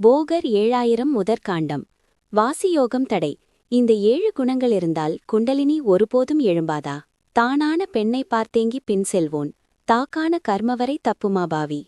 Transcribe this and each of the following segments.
போகர் 7000 முதற்காண்டம். வாசியோகம் தடை. இந்த 7 குணங்கள் இருந்தால் குண்டலினி ஒருபோதும் எழும்பாதா? தானான பெண்ணை பார்த்தேங்கி பின் செல்வோன். தாக்கான கர்மவரை தப்புமா பாவி.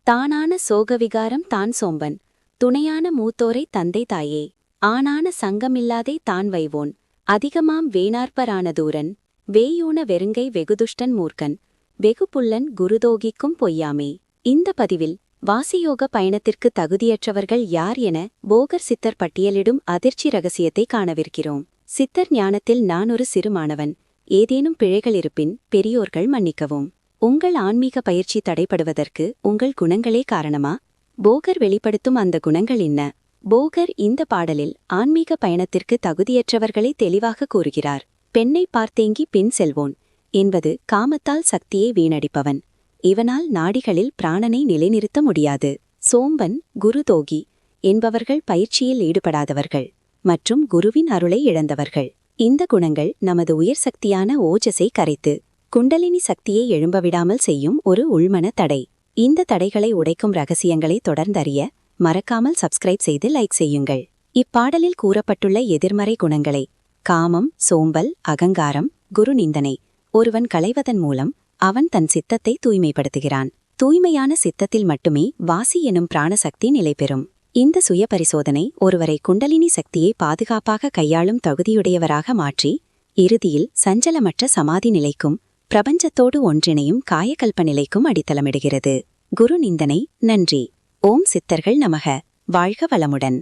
தானான சோகவிகாரம் தான் சோம்பன். துணையான மூத்தோரை தந்தை தாயே. ஆனான சங்கமில்லாதே தான் வைவோன். அதிகமாம் வேணார்ப்பரான தூரன். வேயூன வெறுங்கை வெகுதுஷ்டன் மூர்க்கன். வெகுப்புள்ளன் குருதோகிக்கும் பொய்யாமே. இந்த பதிவில் வாசியோக பயணத்திற்கு தகுதியற்றவர்கள் யார் என போகர் சித்தர் பட்டியலிடும் அதிர்ச்சி ரகசியத்தை காணவிருக்கிறோம். சித்தர் ஞானத்தில் நான் ஒரு சிறு மாணவன். ஏதேனும் பிழைகள் இருப்பின் பெரியோர்கள் மன்னிக்கவும். உங்கள் ஆன்மீக பயிற்சி தடைப்படுவதற்கு உங்கள் குணங்களே காரணமா? போகர் வெளிப்படுத்தும் அந்த குணங்கள் என்ன? போகர் இந்த பாடலில் ஆன்மீக பயணத்திற்கு தகுதியற்றவர்களை தெளிவாக கூறுகிறார். பெண்ணை பார்த்தேங்கி பின் செல்வோன் என்பது காமத்தால் சக்தியை வீணடிப்பவன். இவனால் நாடிகளில் பிராணனை நிலைநிறுத்த முடியாது. சோம்பன், குருதோகி என்பவர்கள் பயிற்சியில் ஈடுபடாதவர்கள் மற்றும் குருவின் அருளை இழந்தவர்கள். இந்த குணங்கள் நமது உயர் சக்தியான ஓஜஸை கரைத்து குண்டலினி சக்தியை எழும்பவிடாமல் செய்யும் ஒரு உள்மன தடை. இந்த தடைகளை உடைக்கும் ரகசியங்களை தொடர்ந்தறிய மறக்காமல் சப்ஸ்கிரைப் செய்து லைக் செய்யுங்கள். இப்பாடலில் கூறப்பட்டுள்ள எதிர்மறை குணங்களை காமம், சோம்பல், அகங்காரம், குரு நிந்தனை ஒருவன் களைவதன் மூலம் அவன் தன் சித்தத்தை தூய்மைப்படுத்துகிறான். தூய்மையான சித்தத்தில் மட்டுமே வாசி எனும் பிராணசக்தி நிலைபெறும். இந்த சுய பரிசோதனை ஒருவரை குண்டலினி சக்தியை பாதுகாப்பாக கையாளும் தகுதியுடையவராக மாற்றி இறுதியில் சஞ்சலமற்ற சமாதி நிலைக்கும் பிரபஞ்சத்தோடு ஒன்றிணையும் காயகல்ப நிலைக்கும் அடித்தளமிடுகிறது. குரு நிந்தனை. நன்றி. ஓம் சித்தர்கள் நமக. வாழ்க வளமுடன்.